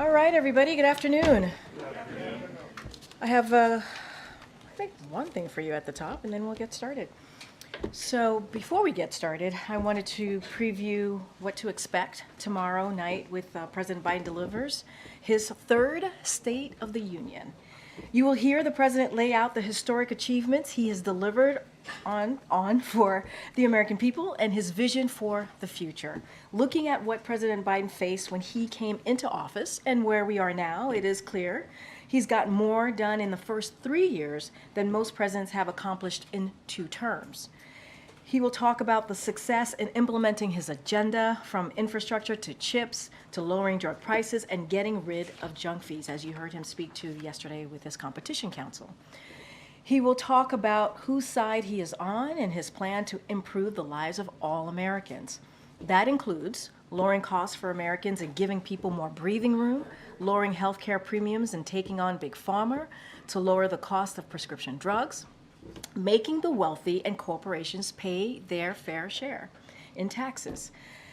All right, everybody, good afternoon. I have, I think, one thing for you at the top, and then we'll get started. So before we get started, I wanted to preview what to expect tomorrow night with President Biden delivers his third State of the Union. You will hear the president lay out the historic achievements he has delivered on for the American people and his vision for the future. Looking at what President Biden faced when he came into office and where we are now, it is clear he's gotten more done in the first 3 years than most presidents have accomplished in 2 terms. He will talk about the success in implementing his agenda, from infrastructure to chips to lowering drug prices and getting rid of junk fees, as you heard him speak to yesterday with his competition council. He will talk about whose side he is on and his plan to improve the lives of all Americans. That includes lowering costs for Americans and giving people more breathing room, lowering healthcare premiums and taking on Big Pharma to lower the cost of prescription drugs, making the wealthy and corporations pay their fair share in taxes,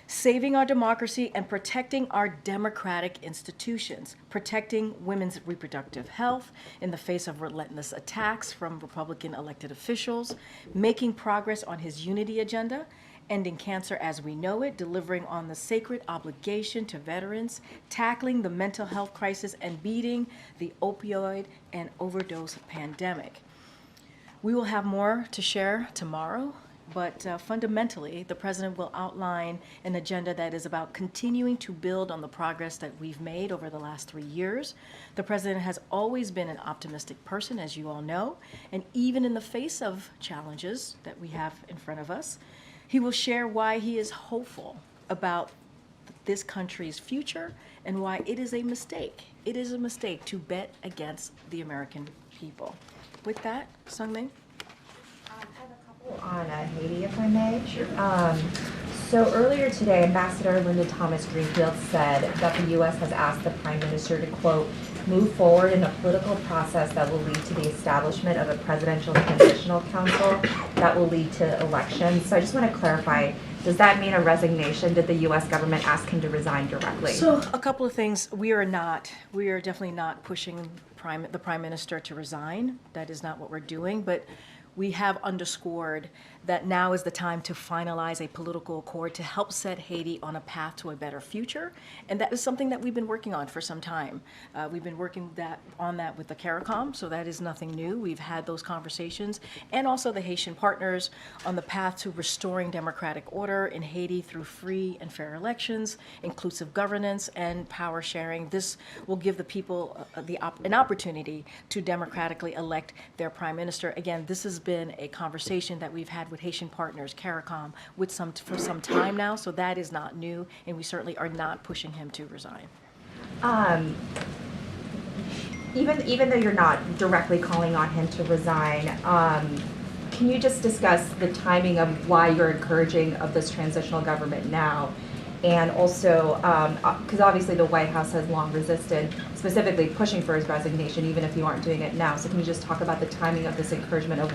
saving our democracy and protecting our democratic institutions, protecting women's reproductive health in the face of relentless attacks from Republican elected officials, making progress on his unity agenda, ending cancer as we know it, delivering on the sacred obligation to veterans, tackling the mental health crisis, and beating the opioid and overdose pandemic. We will have more to share tomorrow, but fundamentally, the president will outline an agenda that is about continuing to build on the progress that we've made over the last 3 years. The president has always been an optimistic person, as you all know, and even in the face of challenges that we have in front of us, he will share why he is hopeful about this country's future and why it is a mistake. It is a mistake to bet against the American people. With that, Sungmin? I have a couple on Haiti, if I may. Sure. So earlier today, Ambassador Linda Thomas-Greenfield said that the U.S. has asked the Prime Minister to, quote, move forward in a political process that will lead to the establishment of a presidential transitional council that will lead to elections. So I just want to clarify, does that mean a resignation? Did the U.S. government ask him to resign directly? So a couple of things. We are definitely not pushing the Prime Minister to resign. That is not what we're doing, but we have underscored that now is the time to finalize a political accord to help set Haiti on a path to a better future. And that is something that we've been working on for some time. We've been working on that with the CARICOM, so that is nothing new. We've had those conversations, and also the Haitian partners on the path to restoring democratic order in Haiti through free and fair elections, inclusive governance, and power sharing. This will give the people an opportunity to democratically elect their prime minister. Again, this has been a conversation that we've had with Haitian partners, CARICOM, for some time now, so that is not new, and we certainly are not pushing him to resign. Even though you're not directly calling on him to resign, can you just discuss the timing of why you're encouraging of this transitional government now? And also, because obviously the White House has long resisted specifically pushing for his resignation, even if you aren't doing it now. So can you just talk about the timing of this encouragement of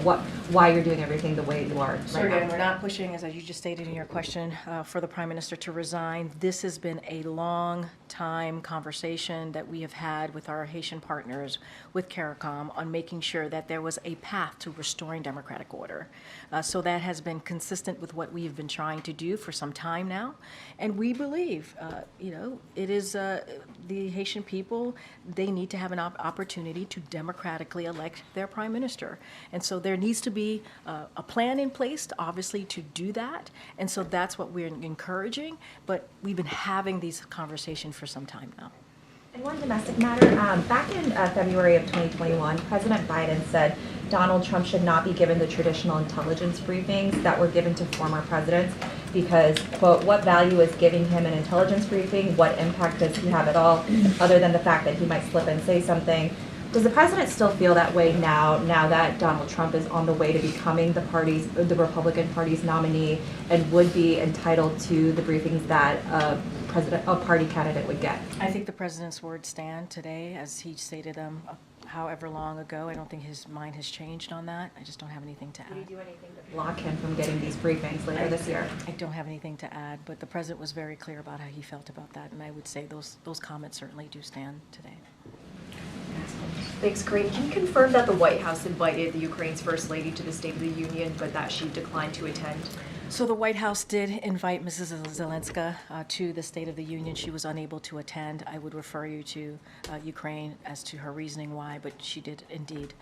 why you're doing everything the way you are right now? We're not pushing, as you just stated in your question, for the Prime Minister to resign. This has been a long time conversation that we have had with our Haitian partners, with CARICOM, on making sure that there was a path to restoring democratic order. So that has been consistent with what we have been trying to do for some time now. And we believe, it is the Haitian people, they need to have an opportunity to democratically elect their prime minister. And so there needs to be a plan in place, obviously, to do that. And so that's what we're encouraging. But we've been having these conversations for some time now. And one domestic matter, back in February of 2021, President Biden said Donald Trump should not be given the traditional intelligence briefings that were given to former presidents because, quote, what value is giving him an intelligence briefing? What impact does he have at all, other than the fact that he might slip and say something? Does the president still feel that way now that Donald Trump is on the way to becoming the Republican Party's nominee and would be entitled to the briefings that a party candidate would get? I think the president's words stand today, as he stated them however long ago. I don't think his mind has changed on that. I just don't have anything to Did he add. do anything to block him from getting these briefings later this year? I don't have anything to add, but the president was very clear about how he felt about that, and I would say those comments certainly do stand today. Thanks, Karine. Can you confirm that the White House invited the Ukraine's First Lady to the State of the Union, but that she declined to attend? So the White House did invite Mrs. Zelenska to the State of the Union. She was unable to attend. I would refer you to Ukraine as to her reasoning why, but she did indeed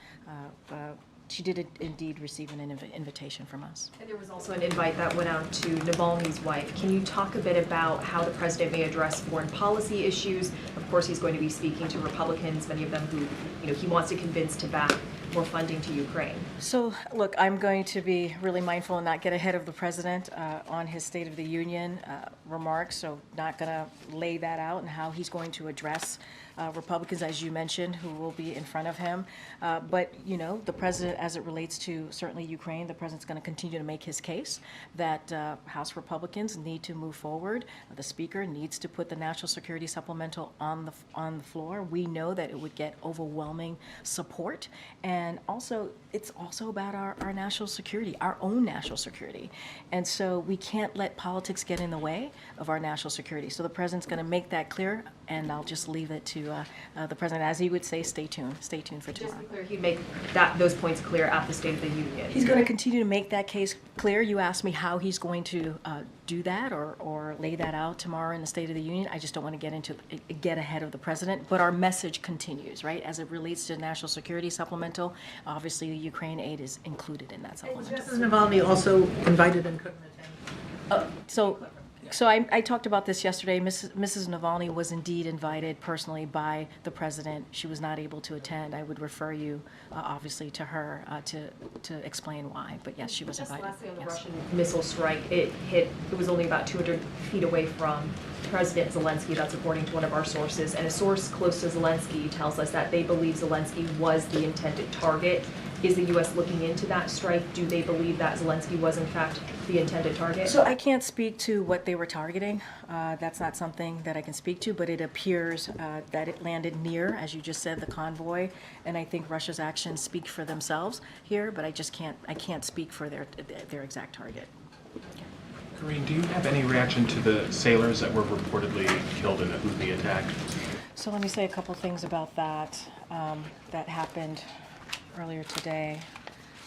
receive an invitation from us. And there was also an invite that went out to Navalny's wife. Can you talk a bit about how the president may address foreign policy issues? Of course, he's going to be speaking to Republicans, many of them who, he wants to convince to back more funding to Ukraine. So, look, I'm going to be really mindful and not get ahead of the president on his State of the Union remarks, so not going to lay that out and how he's going to address Republicans, as you mentioned, who will be in front of him. But, the president, as it relates to certainly Ukraine, the president's going to continue to make his case that House Republicans need to move forward. The Speaker needs to put the National Security Supplemental on the floor. We know that it would get overwhelming support. And also, it's also about our national security, our own national security. And so we can't let politics get in the way of our national security. So the president's going to make that clear, and I'll just leave it to the president. As he would say, stay tuned. Stay tuned for tomorrow. Just to be clear, he'd make those points clear at the State of the Union. He's going to continue to make that case clear. You asked me how he's going to do that or lay that out tomorrow in the State of the Union. I just don't want to get ahead of the president. But our message continues, right? As it relates to national security supplemental, obviously the Ukraine aid is included in that supplemental. Justice Navalny also invited and couldn't attend. So I talked about this yesterday. Mrs. Navalny was indeed invited personally by the president. She was not able to attend. I would refer you, obviously, to her to explain why. But yes, she was invited. Just lastly on the Yes. Russian missile strike, it was only about 200 feet away from President Zelensky. That's according to one of our sources. And a source close to Zelensky tells us that they believe Zelensky was the intended target. Is the U.S. looking into that strike? Do they believe that Zelensky was, in fact, the intended target? So I can't speak to what they were targeting. That's not something that I can speak to, but it appears that it landed near, as you just said, the convoy. And I think Russia's actions speak for themselves here, but I can't speak for their exact target. Karine, do you have any reaction to the sailors that were reportedly killed in a Houthi attack? So let me say a couple things about that that happened earlier today.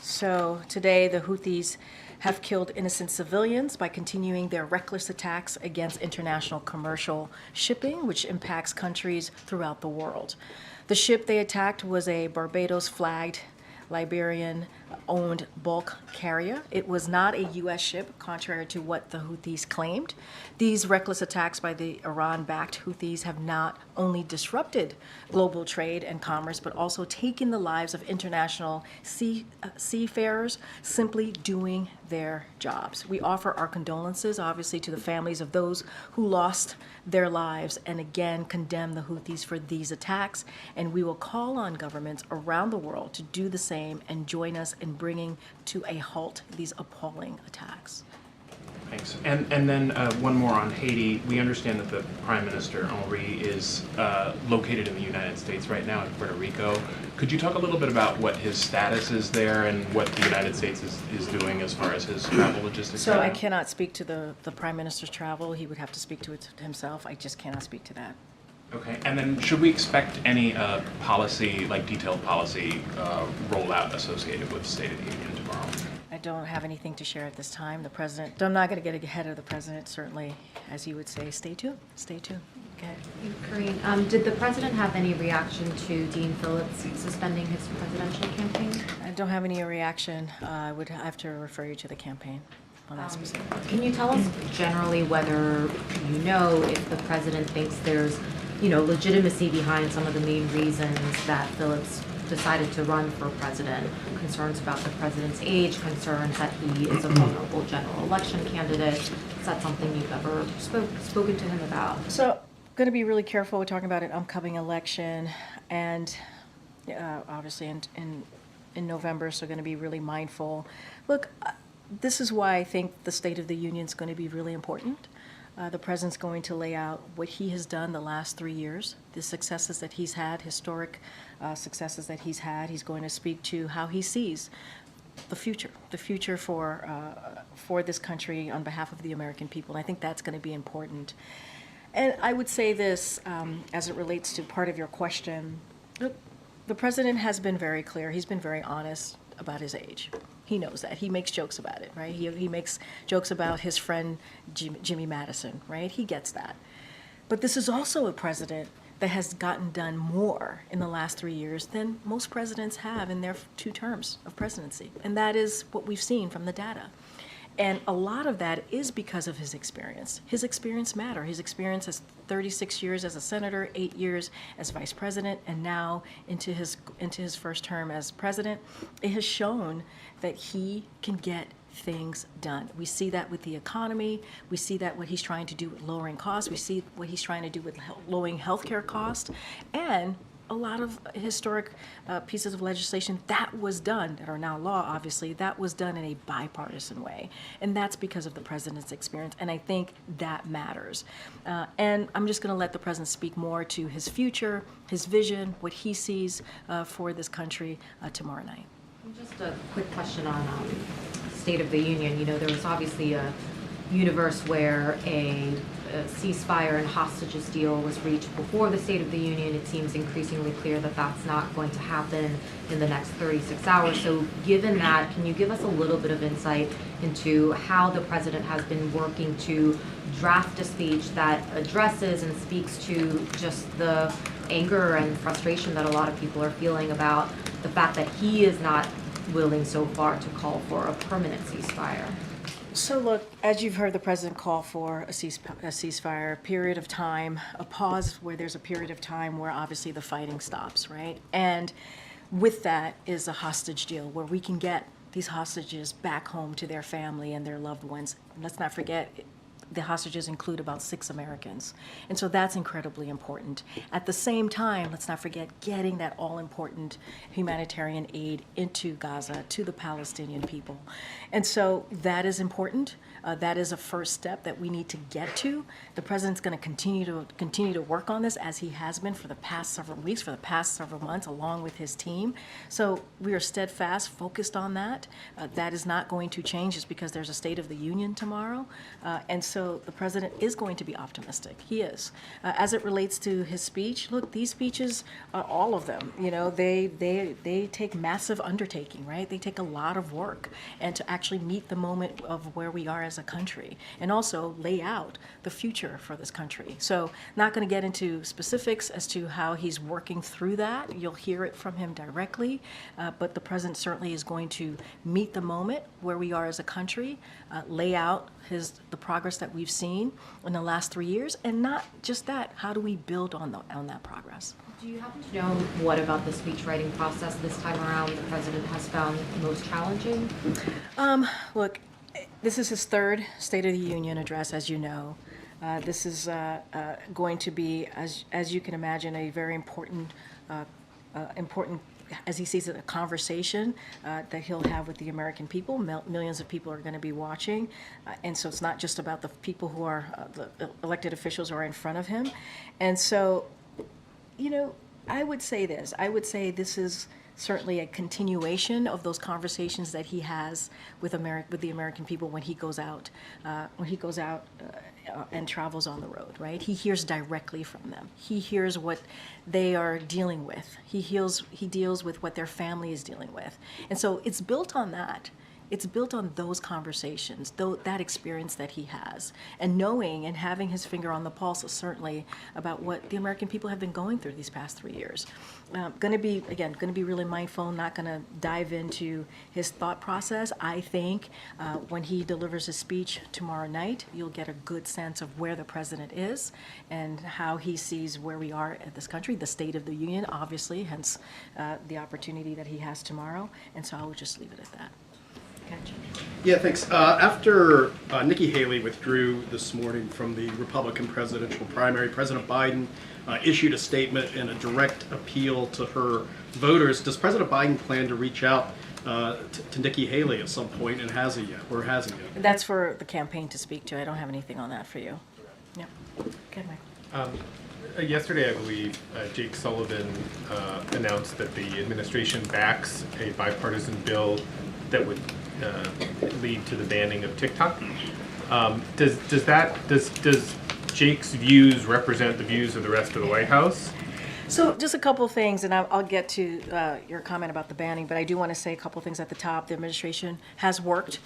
So today the Houthis have killed innocent civilians by continuing their reckless attacks against international commercial shipping, which impacts countries throughout the world. The ship they attacked was a Barbados-flagged Liberian-owned bulk carrier. It was not a U.S. ship, contrary to what the Houthis claimed. These reckless attacks by the Iran-backed Houthis have not only disrupted global trade and commerce, but also taken the lives of international seafarers simply doing their jobs. We offer our condolences, obviously, to the families of those who lost their lives and again condemn the Houthis for these attacks. And we will call on governments around the world to do the same and join us in bringing to a halt these appalling attacks. Thanks. And then one more on Haiti. We understand that the Prime Minister, Henri, is located in the United States right now in Puerto Rico. Could you talk a little bit about what his status is there and what the United States is doing as far as his travel logistics? So I go? cannot speak to the Prime Minister's travel. He would have to speak to it himself. I just cannot speak to that. Okay. And then should we expect any policy, like detailed policy rollout associated with State of the Union tomorrow? I don't have anything to share at this time. The president, I'm not going to get ahead of the president, certainly, as he would say, stay tuned, stay tuned. Okay. Karine, did the president have any reaction to Dean Phillips suspending his presidential campaign? I don't have any reaction. I would have to refer you to the campaign on that specific. Can you tell us generally whether you know if the president thinks there's, legitimacy behind some of the main reasons that Phillips decided to run for president? Concerns about the president's age, concerns that he is a vulnerable general election candidate. Is that something you've ever spoken to him about? So I'm going to be really careful. We're talking about an upcoming election, and obviously in November, so going to be really mindful. Look, this is why I think the State of the Union is going to be really important. The president's going to lay out what he has done the last 3 years, the successes that he's had, historic successes that he's had. He's going to speak to how he sees the future for this country on behalf of the American people. And I think that's going to be important. And I would say this as it relates to part of your question. Look, the president has been very clear. He's been very honest about his age. He knows that. He makes jokes about it, right? He makes jokes about his friend Jimmy Madison, right? He gets that. But this is also a president that has gotten done more in the last 3 years than most presidents have in their 2 terms of presidency. And that is what we've seen from the data. And a lot of that is because of his experience. His experience matters. His experience as 36 years as a senator, 8 years as vice president, and now into his first term as president. It has shown that he can get things done. We see that with the economy. We see that what he's trying to do with lowering costs. We see what he's trying to do with lowering healthcare costs, and a lot of historic pieces of legislation that was done, that are now law, obviously, that was done in a bipartisan way. And that's because of the president's experience, and I think that matters. And I'm just going to let the president speak more to his future, his vision, what he sees for this country tomorrow night. Just a quick question on State of the Union. You know, there was obviously a universe where a ceasefire and hostages deal was reached before the State of the Union. It seems increasingly clear that that's not going to happen in the next 36 hours. So given that, can you give us a little bit of insight into how the president has been working to draft a speech that addresses and speaks to just the anger and frustration that a lot of people are feeling about the fact that he is not willing so far to call for a permanent ceasefire? So look, as you've heard the president call for a ceasefire, a period of time, a pause where there's a period of time where obviously the fighting stops, right? And with that is a hostage deal where we can get these hostages back home to their family and their loved ones. And let's not forget, the hostages include about 6 Americans. And so that's incredibly important. At the same time, let's not forget getting that all-important humanitarian aid into Gaza, to the Palestinian people. And so that is important. That is a first step that we need to get to. The president's going to continue to work on this, as he has been for the past several weeks, for the past several months, along with his team. So we are steadfast, focused on that. That is not going to change just because there's a State of the Union tomorrow. And so the president is going to be optimistic. He is. As it relates to his speech, look, these speeches, all of them, you know, they take massive undertaking, right? They take a lot of work, and to actually meet the moment of where we are as a country, and also lay out the future for this country. So not going to get into specifics as to how he's working through that. You'll hear it from him directly, but the president certainly is going to meet the moment where we are as a country, lay out the progress that we've seen in the last 3 years, and not just that, how do we build on that progress? Do you happen to know what about the speech writing process this time around the president has found most challenging? Look, this is his 3rd State of the Union address, as you know. This is going to be, as you can imagine, a very important, as he sees it, a conversation that he'll have with the American people. Millions of people are going to be watching. And so it's not just about the people who are, the elected officials who are in front of him. And so, you know, I would say this. I would say this is certainly a continuation of those conversations that he has with the American people when he goes out, and travels on the road, right? He hears directly from them. He hears what they are dealing with. He deals with what their family is dealing with. And so it's built on that. It's built on those conversations, that experience that he has, and knowing and having his finger on the pulse, certainly, about what the American people have been going through these past 3 years. Going to be really mindful, not going to dive into his thought process. I think when he delivers his speech tomorrow night, you'll get a good sense of where the president is and how he sees where we are at this country, the State of the Union, obviously, hence the opportunity that he has tomorrow. And so I will just leave it at that. Yeah, thanks. After Nikki Haley withdrew this morning from the Republican presidential primary, President Biden issued a statement and a direct appeal to her voters. Does President Biden plan to reach out to Nikki Haley at some point, and has he yet, or hasn't yet? That's for the campaign to speak to. I don't have anything on that for you. Yeah. Okay, Mike. Yesterday, I believe, Jake Sullivan announced that the administration backs a bipartisan bill that would lead to the banning of TikTok. Does Jake's views represent the views of the rest of the White House? So just a couple of things, and I'll get to your comment about the banning, but I do want to say a couple of things at the top. The administration has worked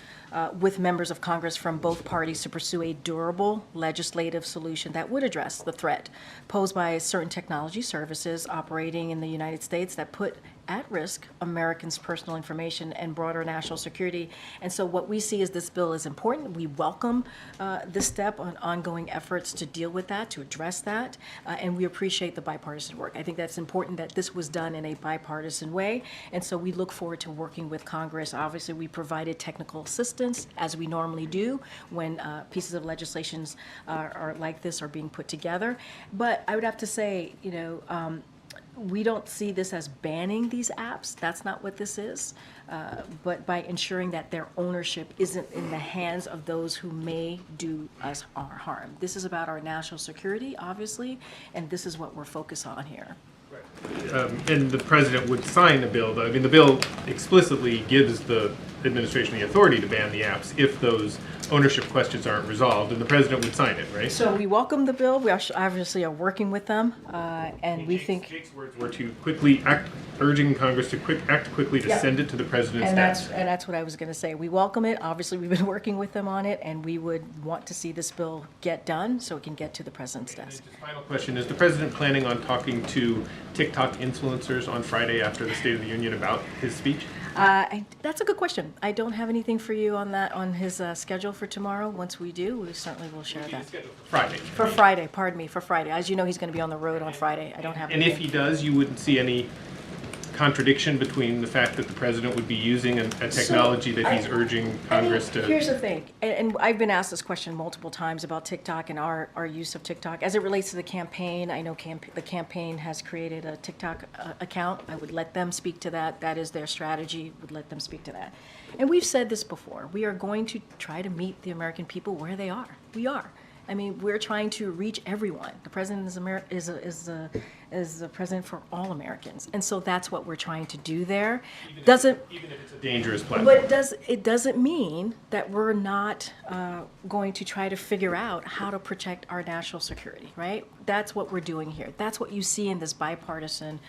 with members of Congress from both parties to pursue a durable legislative solution that would address the threat posed by certain technology services operating in the United States that put at risk Americans' personal information and broader national security. And so what we see is this bill is important. We welcome this step on ongoing efforts to deal with that, to address that, and we appreciate the bipartisan work. I think that's important that this was done in a bipartisan way, and so we look forward to working with Congress. Obviously, we provided technical assistance, as we normally do when pieces of legislations are like this are being put together. But I would have to say, we don't see this as banning these apps. That's not what this is. But by ensuring that their ownership isn't in the hands of those who may do us harm. This is about our national security, obviously, and this is what we're focused on here. And the president would sign the bill, though. I mean, the bill explicitly gives the administration the authority to ban the apps if those ownership questions aren't resolved, and the president would sign it, right? So we welcome the bill. We obviously are working with them, and we think. Jake's words were to quickly act, urging Congress to act quickly to Yeah. send it to the president's And desk. that's what I was going to say. We welcome it. Obviously, we've been working with them on it, and we would want to see this bill get done so it can get to the president's desk. Just final question, is the president planning on talking to TikTok influencers on Friday after the State of the Union about his speech? That's a good question. I don't have anything for you on that, on his schedule for tomorrow. Once we do, we certainly will share that. Friday. For Friday, pardon me, for Friday. As you know, he's going to be on the road on Friday. I don't have And anything. if he does, you wouldn't see any contradiction between the fact that the president would be using a technology that he's urging Congress to... Here's the thing, and I've been asked this question multiple times about TikTok and our use of TikTok. As it relates to the campaign, I know the campaign has created a TikTok account. I would let them speak to that. That is their strategy, would let them speak to that. And we've said this before. We are going to try to meet the American people where they are. We are. I mean, we're trying to reach everyone. The president is the president for all Americans, and so that's what we're trying to do there. Even if it's a dangerous platform. But it doesn't mean that we're not going to try to figure out how to protect our national security, right? That's what we're doing here. That's what you see in this bipartisan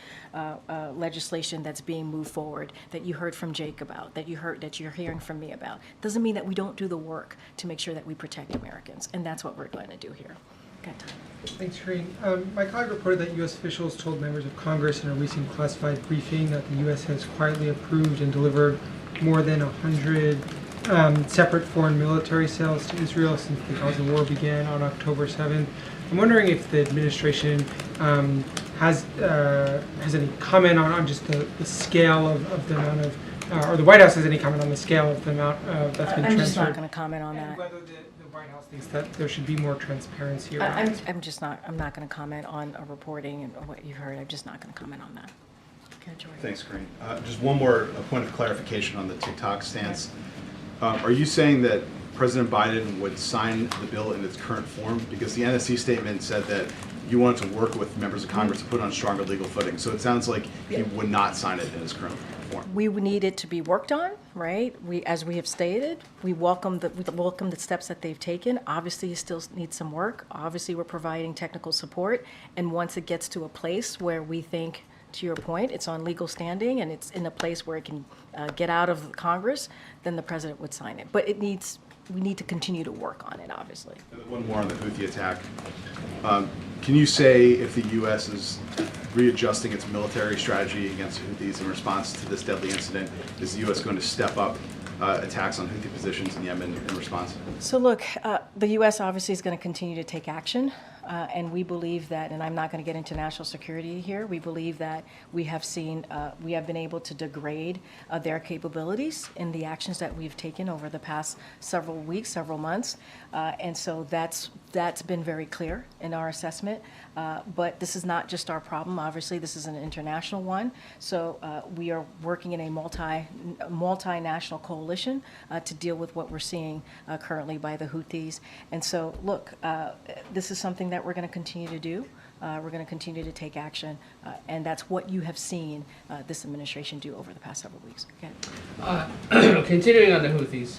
legislation that's being moved forward, that you heard from Jake about, that you're hearing from me about. Doesn't mean that we don't do the work to make sure that we protect Americans, and that's what we're going to do here. Got time. Thanks, Karine. My colleague reported that U.S. officials told members of Congress in a recent classified briefing that the U.S. has quietly approved and delivered more than 100 separate foreign military sales to Israel since the Gaza war began on October 7th. I'm wondering if the administration has any comment on just the scale of the amount of, or the White House has any comment on the scale of the amount that's been transferred. I'm just not going to comment on And that. whether the White House thinks that there should be more transparency around I'm it. I'm not going to comment on a reporting and what you've heard. I'm just not going to comment on that. Okay, Jordan. Thanks, Karine. Just one more point of clarification on the TikTok stance. Are you saying that President Biden would sign the bill in its current form? Because the NSC statement said that you wanted to work with members of Congress to put it on stronger legal footing. So it sounds like he would not sign it in its current form. We would need it to be worked on, right? As we have stated, we welcome the steps that they've taken. Obviously, it still needs some work. Obviously, we're providing technical support. And once it gets to a place where we think, to your point, it's on legal standing and it's in a place where it can get out of Congress, then the president would sign it. But we need to continue to work on it, obviously. One more on the Houthi attack. Can you say if the U.S. is readjusting its military strategy against Houthis in response to this deadly incident? Is the U.S. going to step up attacks on Houthi positions in Yemen in response? So look, the U.S. obviously is going to continue to take action, and we believe that, and I'm not going to get into national security here, we believe that we have been able to degrade their capabilities in the actions that we've taken over the past several weeks, several months, and so that's been very clear in our assessment. But this is not just our problem. Obviously, this is an international one. So we are working in a multinational coalition to deal with what we're seeing currently by the Houthis. And so, look, this is something that we're going to continue to do. We're going to continue to take action, and that's what you have seen this administration do over the past several weeks. Okay. Continuing on the Houthis,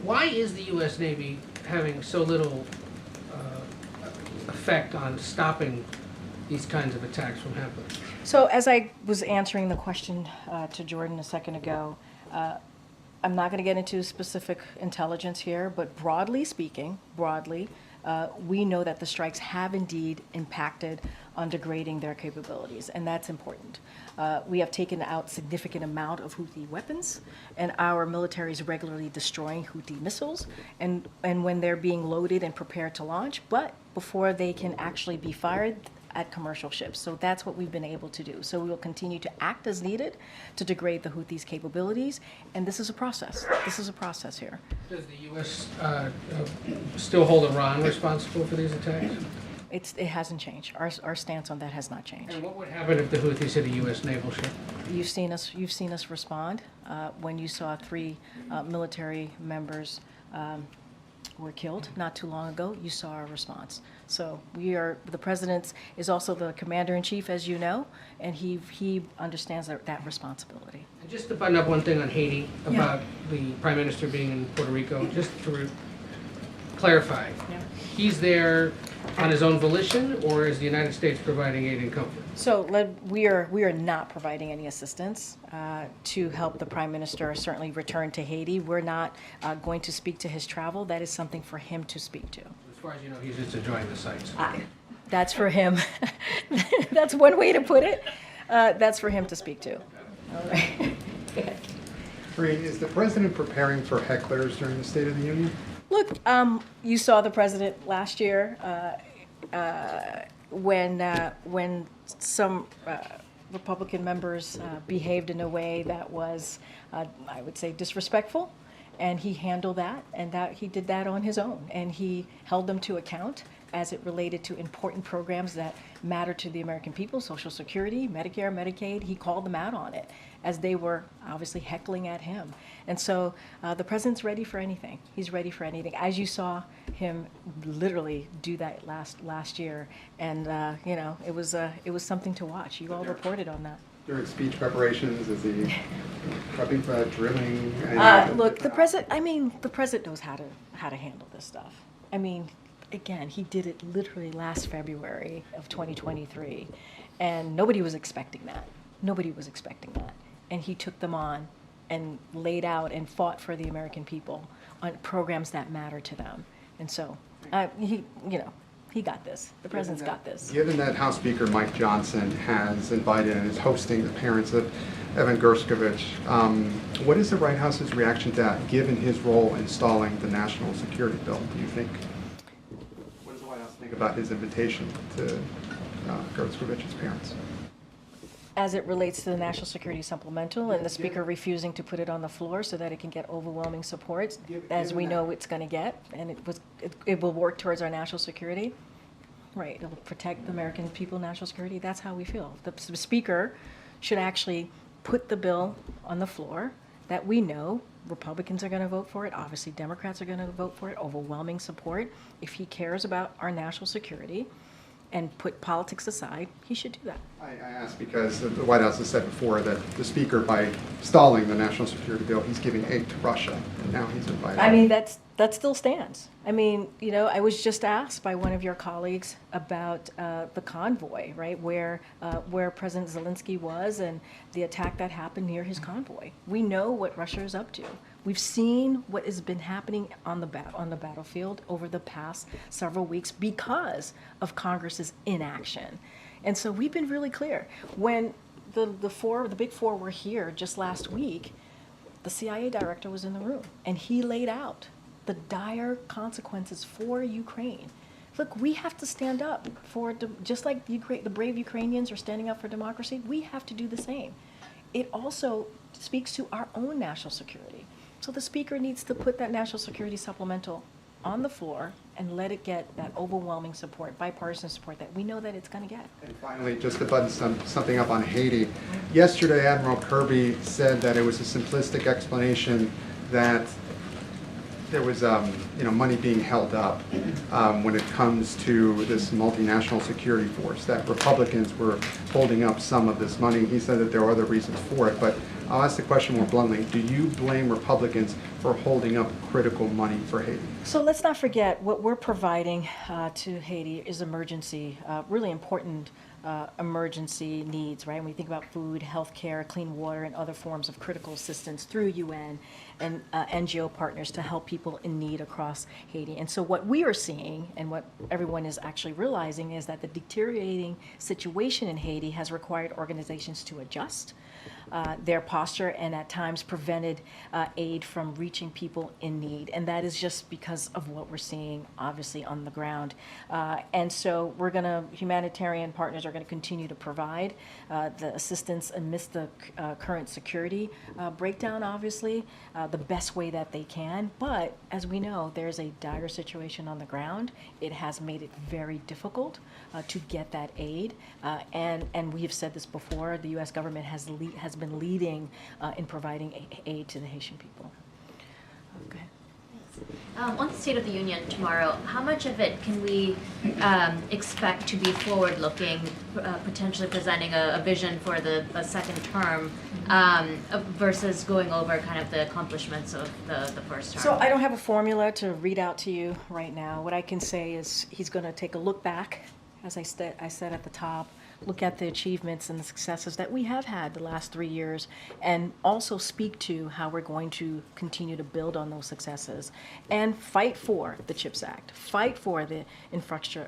why is the U.S. Navy having so little effect on stopping these kinds of attacks from happening? So as I was answering the question to Jordan a second ago, I'm not going to get into specific intelligence here, but broadly speaking, we know that the strikes have indeed impacted on degrading their capabilities, and that's important. We have taken out significant amount of Houthi weapons, and our military is regularly destroying Houthi missiles, and when they're being loaded and prepared to launch, but before they can actually be fired at commercial ships. So that's what we've been able to do. So we will continue to act as needed to degrade the Houthis' capabilities, and this is a process. This is a process here. Does the U.S. Still hold Iran responsible for these attacks? It hasn't changed. Our stance on that has not changed. And what would happen if the Houthis hit a U.S. naval ship? You've seen us respond when you saw 3 military members were killed not too long ago. You saw our response. So the president is also the commander-in-chief, as you know, and he understands that responsibility. And just to button up one thing on Haiti about the prime minister being in Puerto Rico, just to clarify, he's there on his own volition, or is the United States providing aid and comfort? So we are not providing any assistance to help the prime minister certainly return to Haiti. We're not going to speak to his travel. That is something for him to speak to. As far as you know, he's just enjoying the sights. That's for him. That's one way to put it. That's for him to speak to. All right. Karine, is the president preparing for hecklers during the State of the Union? Look, you saw the president last year when some Republican members behaved in a way that was, I would say, disrespectful, and he handled that, and he did that on his own, and he held them to account as it related to important programs that matter to the American people, Social Security, Medicare, Medicaid. He called them out on it as they were obviously heckling at him. And so the president's ready for anything. He's ready for anything. As you saw him literally do that last year, and it was something to watch. You all reported on that. During speech preparations, is he prepping for that, drilling? Look, the president knows how to handle this stuff. I mean, again, he did it literally last February of 2023, and nobody was expecting that. Nobody was expecting that. And he took them on and laid out and fought for the American people on programs that matter to them. And so, he got this. The president's got this. Given that House Speaker Mike Johnson has invited and is hosting the parents of Evan Gershkovich, what is the White House's reaction to that, given his role in stalling the national security bill, do you think? What does the White House think about his invitation to Gershkovich's parents? As it relates to the National Security Supplemental and the Speaker refusing to put it on the floor so that it can get overwhelming support, as we know it's going to get, and it will work towards our national security. Right, it will protect the American people, national security. That's how we feel. The Speaker should actually put the bill on the floor that we know Republicans are going to vote for it. Obviously, Democrats are going to vote for it. Overwhelming support. If he cares about our national security and put politics aside, he should do that. I ask because the White House has said before that the Speaker, by stalling the national security bill, he's giving aid to Russia, and now he's invited. I mean, that still stands. I mean, I was just asked by one of your colleagues about the convoy, right, where President Zelensky was and the attack that happened near his convoy. We know what Russia is up to. We've seen what has been happening on the battlefield over the past several weeks because of Congress's inaction. And so we've been really clear. When the big four were here just last week, the CIA director was in the room, and he laid out the dire consequences for Ukraine. Look, we have to stand up for, just like the brave Ukrainians are standing up for democracy, we have to do the same. It also speaks to our own national security. So the Speaker needs to put that national security supplemental on the floor and let it get that overwhelming support, bipartisan support that we know that it's going to get. And finally, just to button something up on Haiti, yesterday Admiral Kirby said that it was a simplistic explanation that there was money being held up when it comes to this multinational security force, that Republicans were holding up some of this money. He said that there are other reasons for it, but I'll ask the question more bluntly. Do you blame Republicans for holding up critical money for Haiti? So let's not forget what we're providing to Haiti is emergency, really important emergency needs, right? When we think about food, healthcare, clean water, and other forms of critical assistance through UN and NGO partners to help people in need across Haiti. And so what we are seeing and what everyone is actually realizing is that the deteriorating situation in Haiti has required organizations to adjust their posture and at times prevented aid from reaching people in need. And that is just because of what we're seeing, obviously, on the ground. And so humanitarian partners are going to continue to provide the assistance amidst the current security breakdown, obviously, the best way that they can. But as we know, there's a dire situation on the ground. It has made it very difficult to get that aid. And we have said this before, the U.S. government has been leading in providing aid to the Haitian people. Okay. On the State of the Union tomorrow, how much of it can we expect to be forward-looking, potentially presenting a vision for a second term versus going over kind of the accomplishments of the first term? So I don't have a formula to read out to you right now. What I can say is he's going to take a look back, as I said at the top, look at the achievements and the successes that we have had the last 3 years, and also speak to how we're going to continue to build on those successes and fight for the CHIPS Act, fight for the Inflation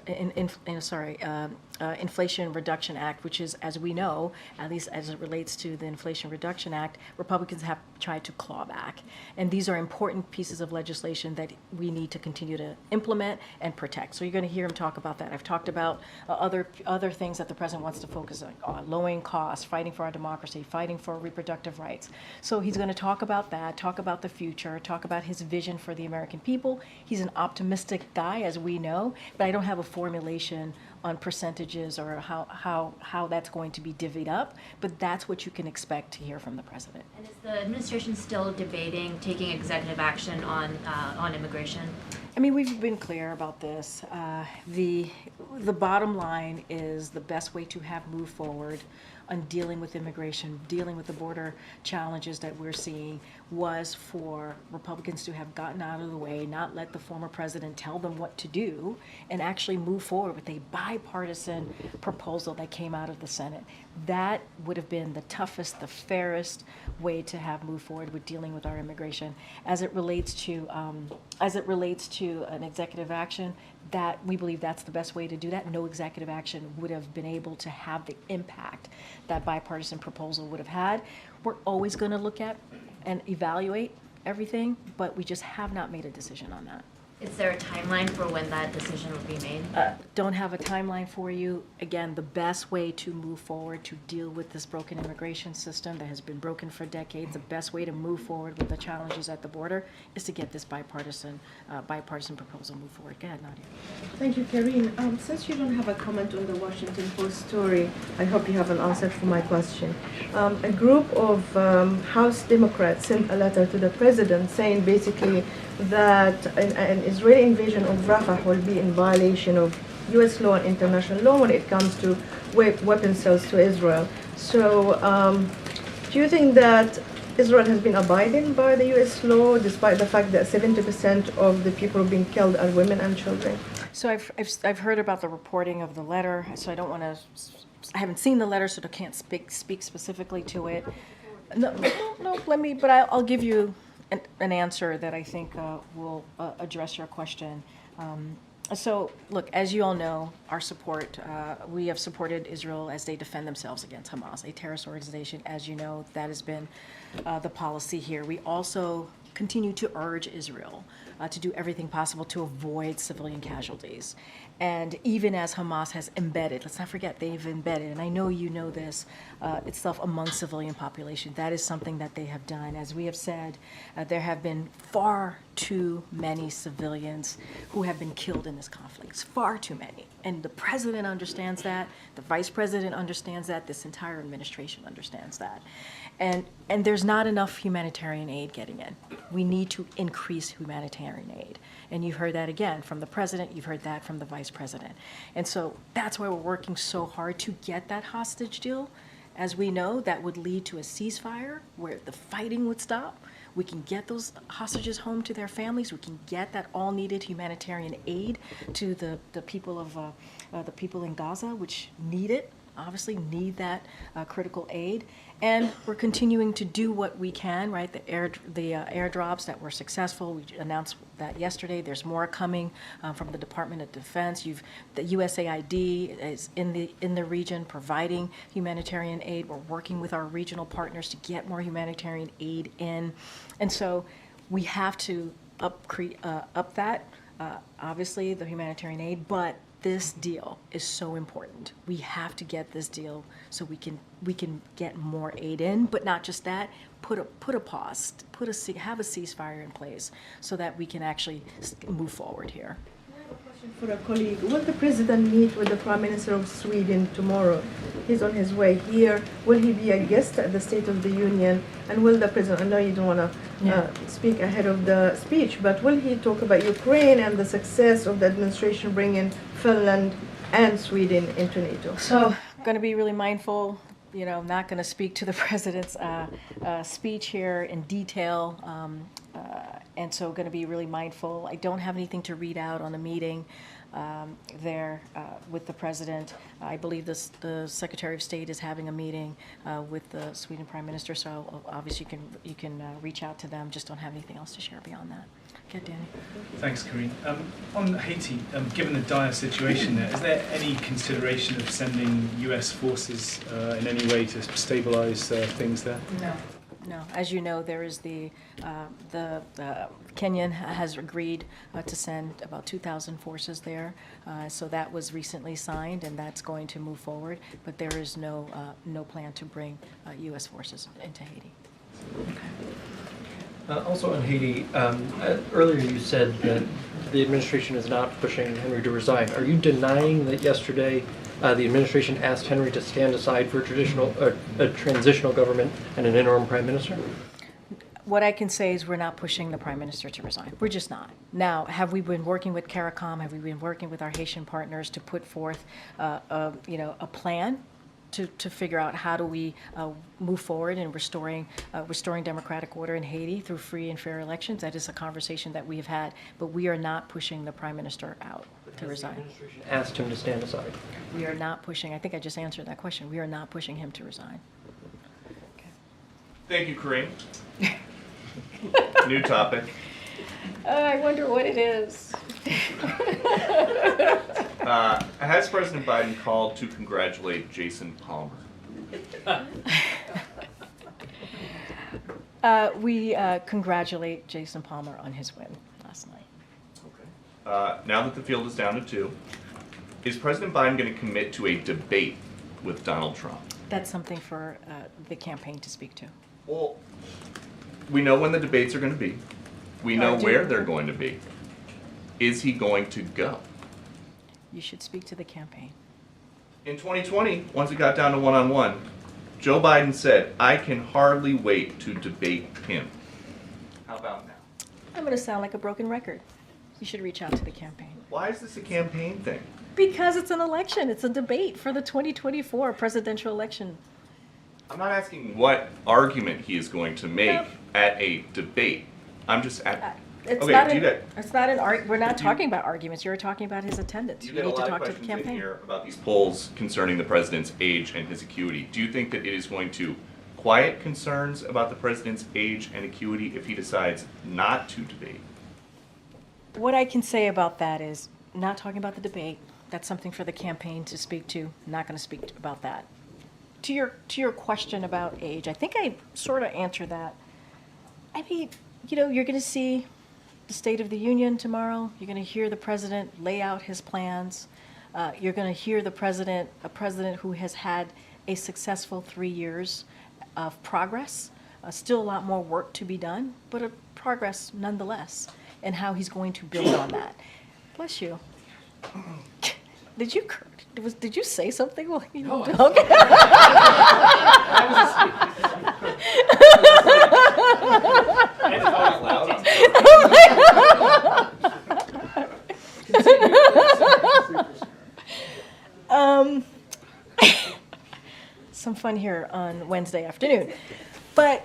Reduction Act, which is, as we know, at least as it relates to the Inflation Reduction Act, Republicans have tried to claw back. And these are important pieces of legislation that we need to continue to implement and protect. So you're going to hear him talk about that. I've talked about other things that the president wants to focus on, lowering costs, fighting for our democracy, fighting for reproductive rights. So he's going to talk about that, talk about the future, talk about his vision for the American people. He's an optimistic guy, as we know, but I don't have a formulation on percentages or how that's going to be divvied up, but that's what you can expect to hear from the president. And is the administration still debating taking executive action on immigration? I mean, we've been clear about this. The bottom line is the best way to have moved forward on dealing with immigration, dealing with the border challenges that we're seeing, was for Republicans to have gotten out of the way, not let the former president tell them what to do, and actually move forward with a bipartisan proposal that came out of the Senate. That would have been the toughest, the fairest way to have moved forward with dealing with our immigration. As it relates to an executive action, that we believe that's the best way to do that. No executive action would have been able to have the impact that bipartisan proposal would have had. We're always going to look at and evaluate everything, but we just have not made a decision on that. Is there a timeline for when that decision will be made? Don't have a timeline for you. Again, the best way to move forward to deal with this broken immigration system that has been broken for decades, the best way to move forward with the challenges at the border is to get this bipartisan proposal moved forward. Go ahead, Nadia. Thank you, Karine. Since you don't have a comment on the Washington Post story, I hope you have an answer for my question. A group of House Democrats sent a letter to the president saying basically that an Israeli invasion of Rafah will be in violation of U.S. law and international law when it comes to weapon sales to Israel. So do you think that Israel has been abiding by the U.S. law despite the fact that 70% of the people being killed are women and children? So I've heard about the reporting of the letter, so I don't want to, I haven't seen the letter, so I can't speak specifically to it. No, but I'll give you an answer that I think will address your question. So, look, as you all know, our support, we have supported Israel as they defend themselves against Hamas, a terrorist organization. As you know, that has been the policy here. We also continue to urge Israel to do everything possible to avoid civilian casualties. And even as Hamas has embedded, let's not forget, they've embedded, and I know you know this, itself among civilian population. That is something that they have done. As we have said, there have been far too many civilians who have been killed in this conflict. It's far too many. And the president understands that, the vice president understands that, this entire administration understands that. And there's not enough humanitarian aid getting in. We need to increase humanitarian aid. And you've heard that again from the president, you've heard that from the vice president. And so that's why we're working so hard to get that hostage deal. As we know, that would lead to a ceasefire where the fighting would stop. We can get those hostages home to their families. We can get that all needed humanitarian aid to the people in Gaza, which need it, obviously need that critical aid. And we're continuing to do what we can, right? The airdrops that were successful, we announced that yesterday. There's more coming from the Department of Defense. The USAID is in the region providing humanitarian aid. We're working with our regional partners to get more humanitarian aid in. And so we have to up that, obviously, the humanitarian aid, but this deal is so important. We have to get this deal so we can get more aid in, but not just that. Put a pause, have a ceasefire in place so that we can actually move forward here. For a colleague, will the president meet with the Prime Minister of Sweden tomorrow? He's on his way here. Will he be a guest at the State of the Union? And will the president, I know you don't want to speak ahead of the speech, but will he talk about Ukraine and the success of the administration bringing Finland and Sweden into NATO? So I'm going to be really mindful. I'm not going to speak to the president's speech here in detail. And so going to be really mindful. I don't have anything to read out on the meeting there with the president. I believe the Secretary of State is having a meeting with the Sweden Prime Minister, so obviously you can reach out to them. Just don't have anything else to share beyond that. Okay, Danny. Thanks, Karine. On Haiti, given the dire situation there, is there any consideration of sending U.S. forces in any way to stabilize things there? No. As you know, there is the Kenyan has agreed to send about 2,000 forces there. So that was recently signed, and that's going to move forward. But there is no plan to bring U.S. forces into Haiti. Also on Haiti, earlier you said that the administration is not pushing Henry to resign. Are you denying that yesterday the administration asked Henry to stand aside for a transitional government and an interim prime minister? What I can say is we're not pushing the prime minister to resign. We're just not. Now, have we been working with CARICOM? Have we been working with our Haitian partners to put forth a plan to figure out how do we move forward in restoring democratic order in Haiti through free and fair elections? That is a conversation that we have had, but we are not pushing the prime minister out to resign. The administration asked him to stand aside. We are not pushing. I think I just answered that question. We are not pushing him to resign. Okay. Thank you, Karine. New topic. I wonder what it is. Has President Biden called to congratulate Jason Palmer? We congratulate Jason Palmer on his win last night. Now that the field is down to 2, is President Biden going to commit to a debate with Donald Trump? That's something for the campaign to speak to. Well, we know when the debates are going to be. We know where they're going to be. Is he going to go? You should speak to the campaign. In 2020, once it got down to one-on-one, Joe Biden said, "I can hardly wait to debate him." How about now? I'm going to sound like a broken record. You should reach out to the campaign. Why is this a campaign thing? Because it's an election. It's a debate for the 2024 presidential election. I'm not asking what argument he is going to make at a debate. I'm just at. It's okay, not do you an, get? it's not an we're not talking about arguments. You're talking about his attendance. You You get a need to lot of talk to the questions in campaign. here about these polls concerning the president's age and his acuity. Do you think that it is going to quiet concerns about the president's age and acuity if he decides not to debate? What I can say about that is not talking about the debate. That's something for the campaign to speak to. Not going to speak about that. To your question about age, I think I sort of answered that. I mean, you're going to see the State of the Union tomorrow. You're going to hear the president lay out his plans. You're going to hear a president who has had a successful 3 years of progress. Still a lot more work to be done, but a progress nonetheless, and how he's going to build on that. Bless you. Did you say something? Well, you know, okay. Some fun here on Wednesday afternoon, but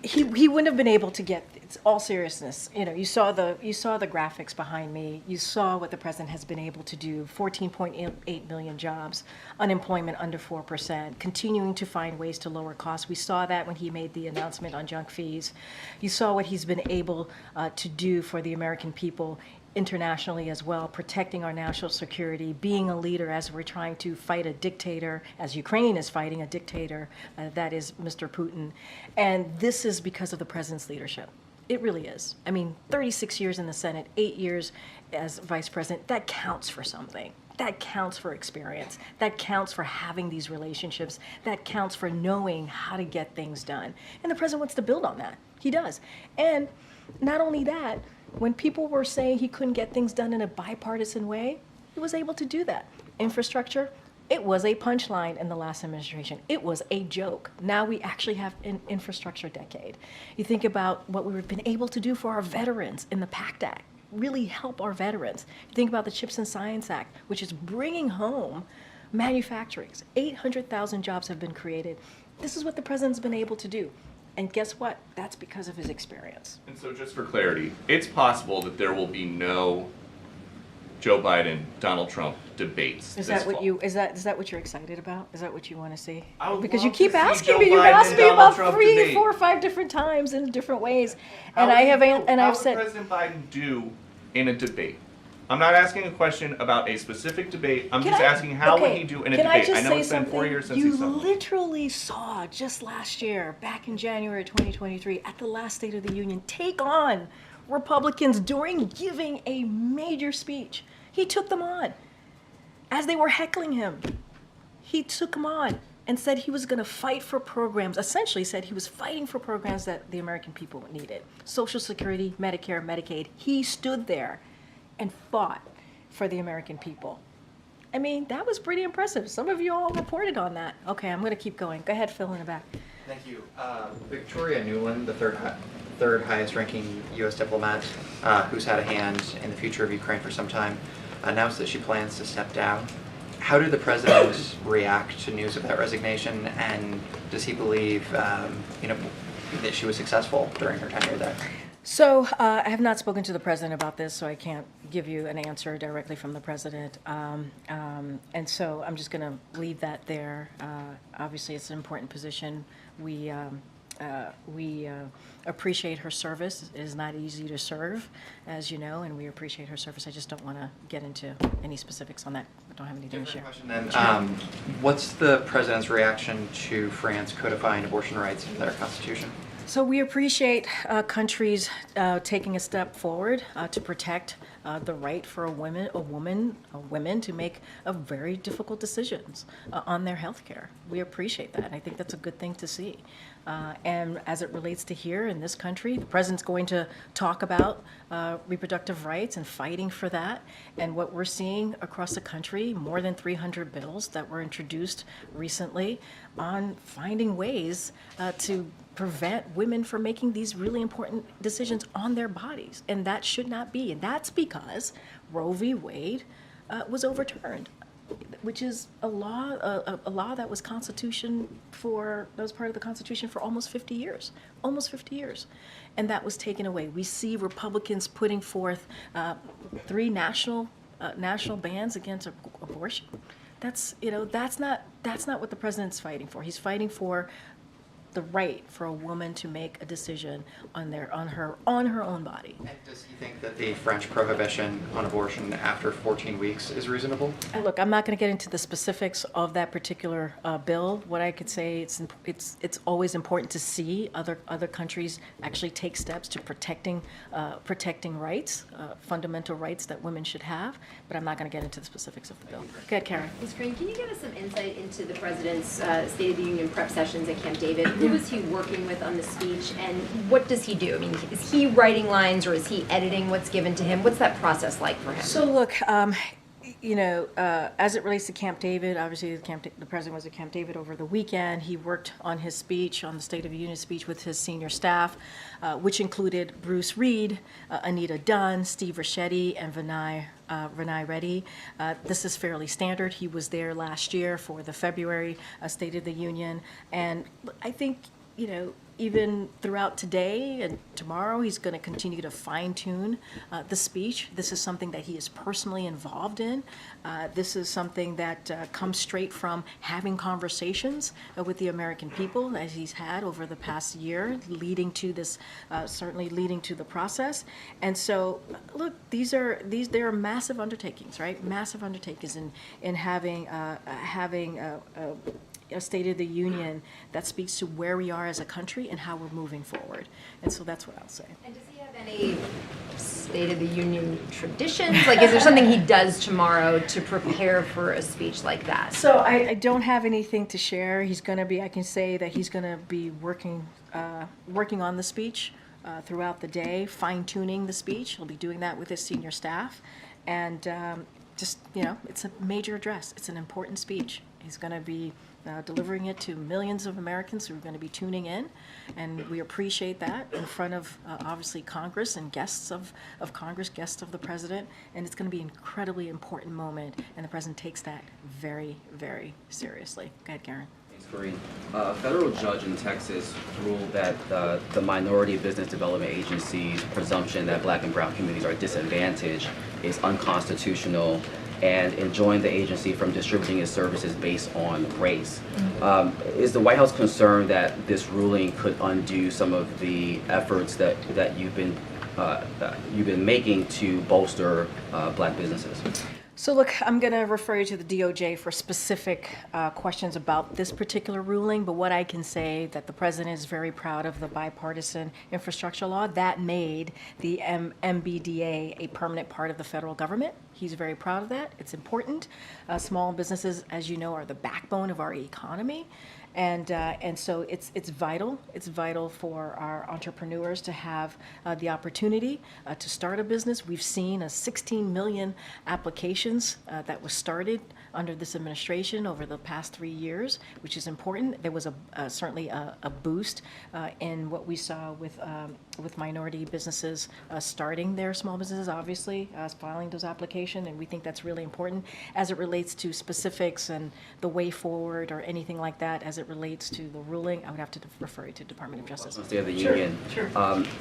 he wouldn't have been able to get. It's all seriousness. You know, you saw the graphics behind me. You saw what the president has been able to do. 14.8 million jobs, unemployment under 4%, continuing to find ways to lower costs. We saw that when he made the announcement on junk fees. You saw what he's been able to do for the American people internationally as well, protecting our national security, being a leader as we're trying to fight a dictator, as Ukraine is fighting a dictator, that is Mr. Putin. And this is because of the president's leadership. It really is. I mean, 36 years in the Senate, 8 years as vice president, that counts for something. That counts for experience. That counts for having these relationships. That counts for knowing how to get things done. And the president wants to build on that. He does. And not only that, when people were saying he couldn't get things done in a bipartisan way, he was able to do that. Infrastructure, it was a punchline in the last administration. It was a joke. Now we actually have an infrastructure decade. You think about what we've been able to do for our veterans in the PACT Act, really help our veterans. You think about the Chips and Science Act, which is bringing home manufacturing. 800,000 jobs have been created. This is what the president's been able to do. And guess what? That's because of his experience. And so just for clarity, it's possible that there will be no Joe Biden, Donald Trump debates. Is that what you're excited about? Is that what you want to see? I would Because love you keep to see asking Joe me. You've Biden asked and me Donald about Trump 3, debate. 4, 5 different times in different ways, How and I would have you- and how I've would said. President Biden do in a debate? I'm not asking a question about a specific debate. I'm just asking how would he do in a debate? Can I just know say it's been 4 something? years since You he's done. literally saw just last year, back in January 2023, at the last State of the Union, take on Republicans during giving a major speech. He took them on. As they were heckling him, he took them on and said he was going to fight for programs, essentially said he was fighting for programs that the American people needed. Social Security, Medicare, Medicaid. He stood there and fought for the American people. I mean, that was pretty impressive. Some of you all reported on that. Okay, I'm going to keep going. Go ahead, Phil, in the back. Thank you. Victoria Nuland, the third highest ranking U.S. diplomat who's had a hand in the future of Ukraine for some time, announced that she plans to step down. How did the president react to news of that resignation, and does he believe that she was successful during her tenure there? So I have not spoken to the president about this, so I can't give you an answer directly from the president. And so I'm just going to leave that there. Obviously, it's an important position. We appreciate her service. It is not easy to serve, as you know, and we appreciate her service. I just don't want to get into any specifics on that. I don't have anything to share. Then, what's the president's reaction to France codifying abortion rights into their constitution? So we appreciate countries taking a step forward to protect the right for women to make very difficult decisions on their health care. We appreciate that. I think that's a good thing to see. And as it relates to here in this country, the president's going to talk about reproductive rights and fighting for that. And what we're seeing across the country, more than 300 bills that were introduced recently on finding ways to prevent women from making these really important decisions on their bodies. And that should not be. And that's because Roe v. Wade was overturned, which is a law that was part of the Constitution for almost 50 years. And that was taken away. We see Republicans putting forth 3 national bans against abortion. That's not what the president's fighting for. He's fighting for the right for a woman to make a decision on her own body. And does he think that the French prohibition on abortion after 14 weeks is reasonable? And look, I'm not going to get into the specifics of that particular bill. What I could say, it's always important to see other countries actually take steps to protecting rights, fundamental rights that women should have. But I'm not going to get into the specifics of the bill. Go ahead, Karen. Ms. Karine, can you give us some insight into the President's State of the Union prep sessions at Camp David? Who was he working with on the speech, and what does he do? I mean, is he writing lines, or is he editing what's given to him? What's that process like for him? So look, as it relates to Camp David, obviously the president was at Camp David over the weekend. He worked on his speech, on the State of the Union speech, with his senior staff, which included Bruce Reed, Anita Dunn, Steve Ricchetti, and Vinay Reddy. This is fairly standard. He was there last year for the February State of the Union, and I think, even throughout today and tomorrow, he's going to continue to fine-tune the speech. This is something that he is personally involved in. This is something that comes straight from having conversations with the American people, as he's had over the past year, leading to this, certainly leading to the process. And so, look, there are massive undertakings, right? Massive undertakings in having a State of the Union that speaks to where we are as a country and how we're moving forward. And so that's what I'll say. And does he have any State of the Union traditions? Like, is there something he does tomorrow to prepare for a speech like that? So I don't have anything to share. I can say that he's going to be working on the speech throughout the day, fine-tuning the speech. He'll be doing that with his senior staff. And it's a major address. It's an important speech. He's going to be delivering it to millions of Americans who are going to be tuning in, and we appreciate that in front of obviously Congress and guests of Congress, guests of the president, and it's going to be an incredibly important moment, and the president takes that very, very seriously. Go ahead, Karen. Thanks, Karine. A federal judge in Texas ruled that the Minority Business Development Agency's presumption that Black and brown communities are disadvantaged is unconstitutional and enjoined the agency from distributing its services based on race. Is the White House concerned that this ruling could undo some of the efforts that you've been making to bolster Black businesses? So look, I'm going to refer you to the DOJ for specific questions about this particular ruling, but what I can say that the president is very proud of the bipartisan infrastructure law that made the MBDA a permanent part of the federal government. He's very proud of that. It's important. Small businesses, as you know, are the backbone of our economy. And so it's vital. It's vital for our entrepreneurs to have the opportunity to start a business. We've seen 16 million applications that was started under this administration over the past 3 years, which is important. There was certainly a boost in what we saw with minority businesses starting their small businesses, obviously, filing those applications, and we think that's really important. As it relates to specifics and the way forward or anything like that, as it relates to the ruling, I would have to refer you to Department of Justice. State of the Union. Sure.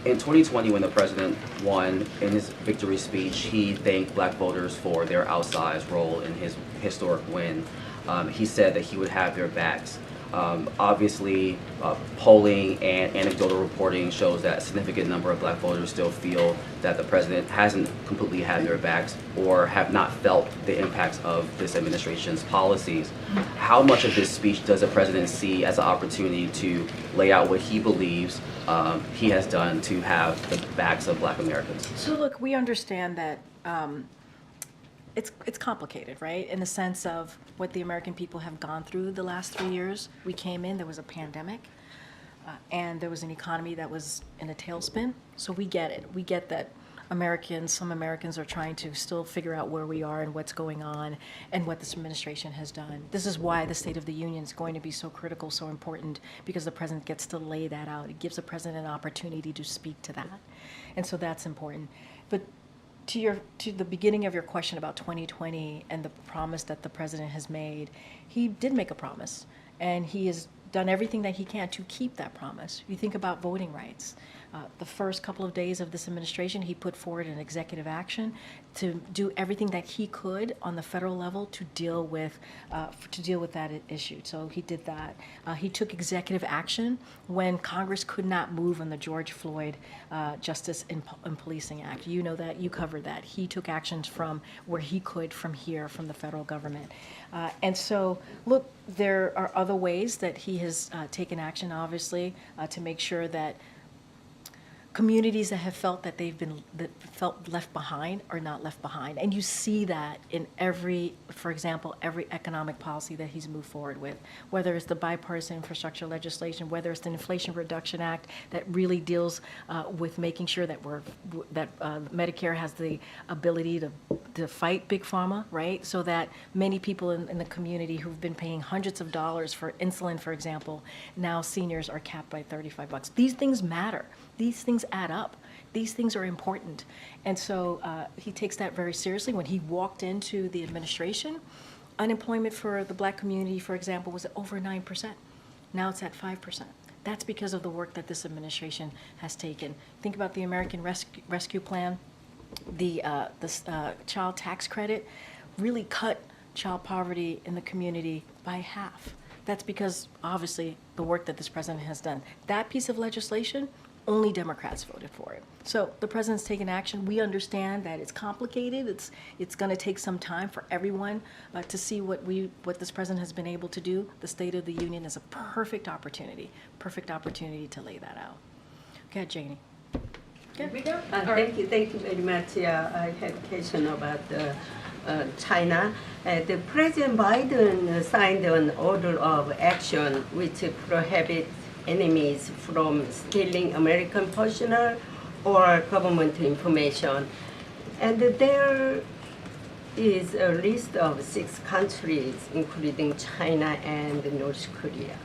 In 2020, when the president won, in his victory speech, he thanked Black voters for their outsized role in his historic win. He said that he would have their backs. Obviously, polling and anecdotal reporting shows that a significant number of Black voters still feel that the president hasn't completely had their backs or have not felt the impacts of this administration's policies. How much of this speech does the president see as an opportunity to lay out what he believes he has done to have the backs of Black Americans? So look, we understand that it's complicated, right? In the sense of what the American people have gone through the last 3 years. We came in, there was a pandemic, and there was an economy that was in a tailspin. So we get it. We get that some Americans are trying to still figure out where we are and what's going on and what this administration has done. This is why the State of the Union is going to be so critical, so important, because the president gets to lay that out. It gives the president an opportunity to speak to that. And so that's important. But to the beginning of your question about 2020 and the promise that the president has made, he did make a promise, and he has done everything that he can to keep that promise. You think about voting rights. The first couple of days of this administration, he put forward an executive action to do everything that he could on the federal level to deal with that issue. So he did that. He took executive action when Congress could not move on the George Floyd Justice and Policing Act. You know that, you covered that. He took actions from where he could from here, from the federal government. And so, look, there are other ways that he has taken action, obviously, to make sure that communities that have felt that felt left behind are not left behind. And you see that in for example, every economic policy that he's moved forward with, whether it's the bipartisan infrastructure legislation, whether it's the Inflation Reduction Act that really deals with making sure that Medicare has the ability to fight Big Pharma, right? So that many people in the community who've been paying hundreds of dollars for insulin, for example, now seniors are capped by $35. These things matter. These things add up. These things are important. And so he takes that very seriously. When he walked into the administration, unemployment for the Black community, for example, was at over 9%. Now it's at 5%. That's because of the work that this administration has taken. Think about the American Rescue Plan. The child tax credit really cut child poverty in the community by half. That's because, obviously, the work that this president has done. That piece of legislation, only Democrats voted for it. So the president's taken action. We understand that it's complicated. It's going to take some time for everyone to see what this president has been able to do. The State of the Union is a perfect opportunity to lay that out. Go ahead, Janie. Thank you very much. I have a question about China. The President Biden signed an order of action which prohibits enemies from stealing American personal or government information. And there is a list of 6 countries, including China and North Korea.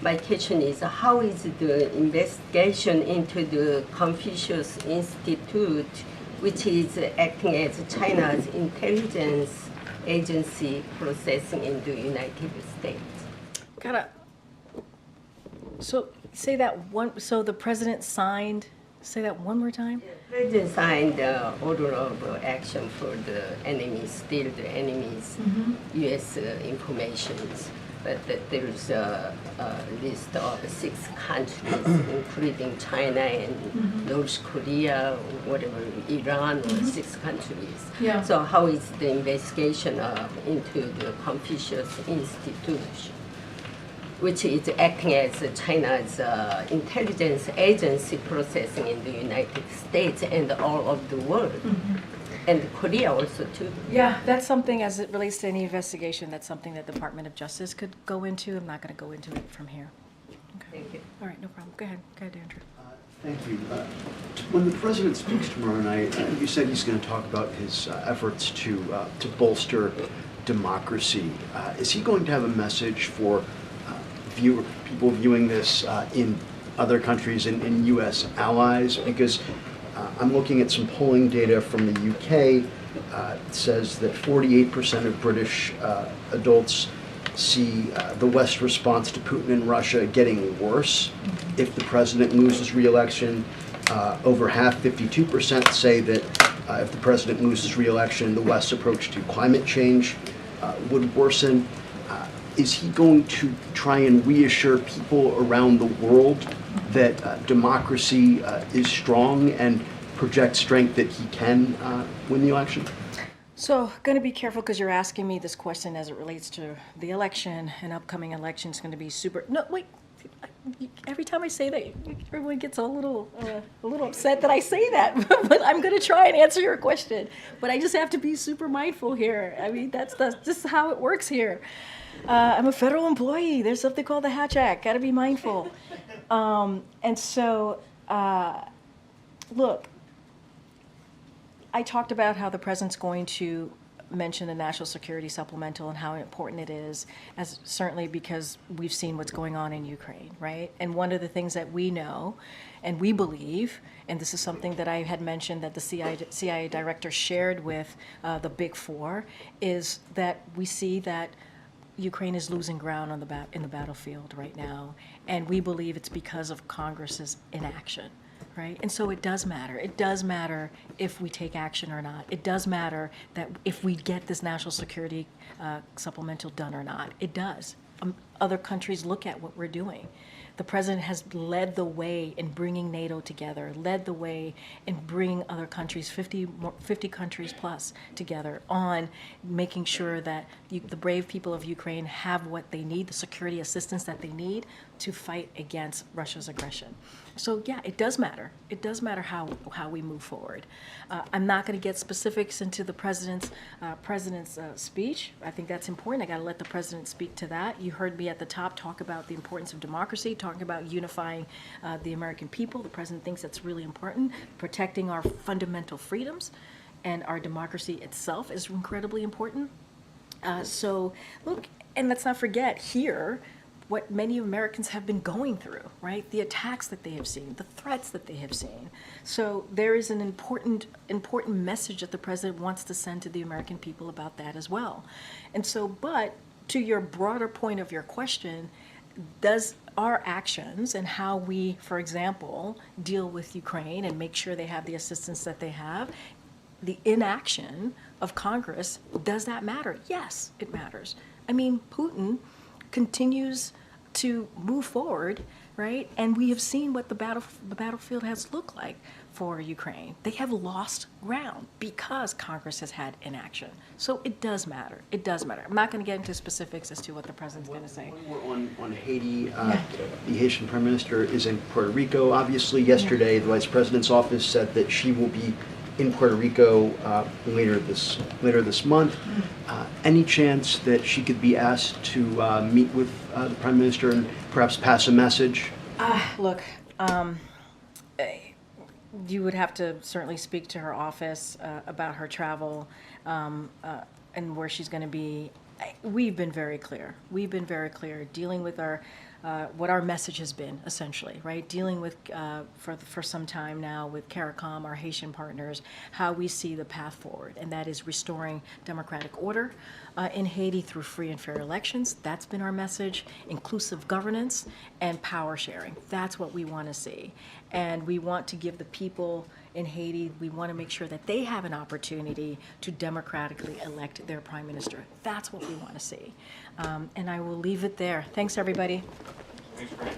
My question is, how is the investigation into the Confucius Institute, which is acting as China's intelligence agency, processing in the United States? So say that one. So the president signed. Say that one more time. The president signed the order of action for the enemies, steal the enemies' U.S. informations. But there is a list of 6 countries, including China and North Korea, whatever, Iran, or 6 countries. Yeah. So how is the investigation into the Confucius Institute, which is acting as China's intelligence agency, processing in the United States and all of the world, and Korea also too? Yeah, that's something, as it relates to any investigation, that's something that the Department of Justice could go into. I'm not going to go into it from here. Okay. Thank you. All right, no problem. Go ahead, Andrew. Thank you. When the president speaks tomorrow night, you said he's going to talk about his efforts to bolster democracy. Is he going to have a message for people viewing this in other countries and in U.S. allies? Because I'm looking at some polling data from the UK. It says that 48% of British adults see the West's response to Putin and Russia getting worse if the president loses re-election. Over half, 52%, say that if the president loses re-election, the West's approach to climate change would worsen. Is he going to try and reassure people around the world that democracy is strong and project strength that he can win the election? So, going to be careful because you're asking me this question as it relates to the election, and upcoming election is going to be super. No, wait. Every time I say that, everyone gets a little upset that I say that. But I'm going to try and answer your question. But I just have to be super mindful here. I mean, that's just how it works here. I'm a federal employee. There's something called the Hatch Act. Got to be mindful. And so, look, I talked about how the president's going to mention the National Security Supplemental and how important it is, as certainly because we've seen what's going on in Ukraine, right? And one of the things that we know and we believe, and this is something that I had mentioned that the CIA director shared with the Big Four, is that we see that Ukraine is losing ground on in the battlefield right now, and we believe it's because of Congress's inaction. right? And so it does matter. It does matter if we take action or not. It does matter that if we get this national security supplemental done or not. It does. Other countries look at what we're doing. The president has led the way in bringing NATO together, led the way in bringing other countries, 50 countries plus, together on making sure that the brave people of Ukraine have what they need, the security assistance that they need to fight against Russia's aggression. So yeah, it does matter. It does matter how we move forward. I'm not going to get specifics into the president's speech. I think that's important. I got to let the president speak to that. You heard me at the top talk about the importance of democracy, talking about unifying the American people. The president thinks that's really important. Protecting our fundamental freedoms and our democracy itself is incredibly important. So look, and let's not forget here what many Americans have been going through, right? The attacks that they have seen, the threats that they have seen. So there is an important message that the president wants to send to the American people about that as well. And so, but to your broader point of your question, does our actions and how we, for example, deal with Ukraine and make sure they have the assistance that they have, the inaction of Congress, does that matter? Yes, it matters. I mean, Putin continues to move forward, right? And we have seen what the battlefield has looked like for Ukraine. They have lost ground because Congress has had inaction. So it does matter. It does matter. I'm not going to get into specifics as to what the president's going to say. On Haiti, the Haitian Prime Minister is in Puerto Rico. Obviously, yesterday, the Vice President's office said that she will be in Puerto Rico later this month. Any chance that she could be asked to meet with the Prime Minister and perhaps pass a message? Look, you would have to certainly speak to her office about her travel and where she's going to be. We've been very clear. We've been very clear dealing with our what our message has been, essentially, right? Dealing with, for some time now, with CARICOM, our Haitian partners, how we see the path forward, and that is restoring democratic order in Haiti through free and fair elections. That's been our message. Inclusive governance and power sharing. That's what we want to see. And we want to give the people in Haiti, we want to make sure that they have an opportunity to democratically elect their prime minister. That's what we want to see. And I will leave it there. Thanks, everybody. Thanks, Karine.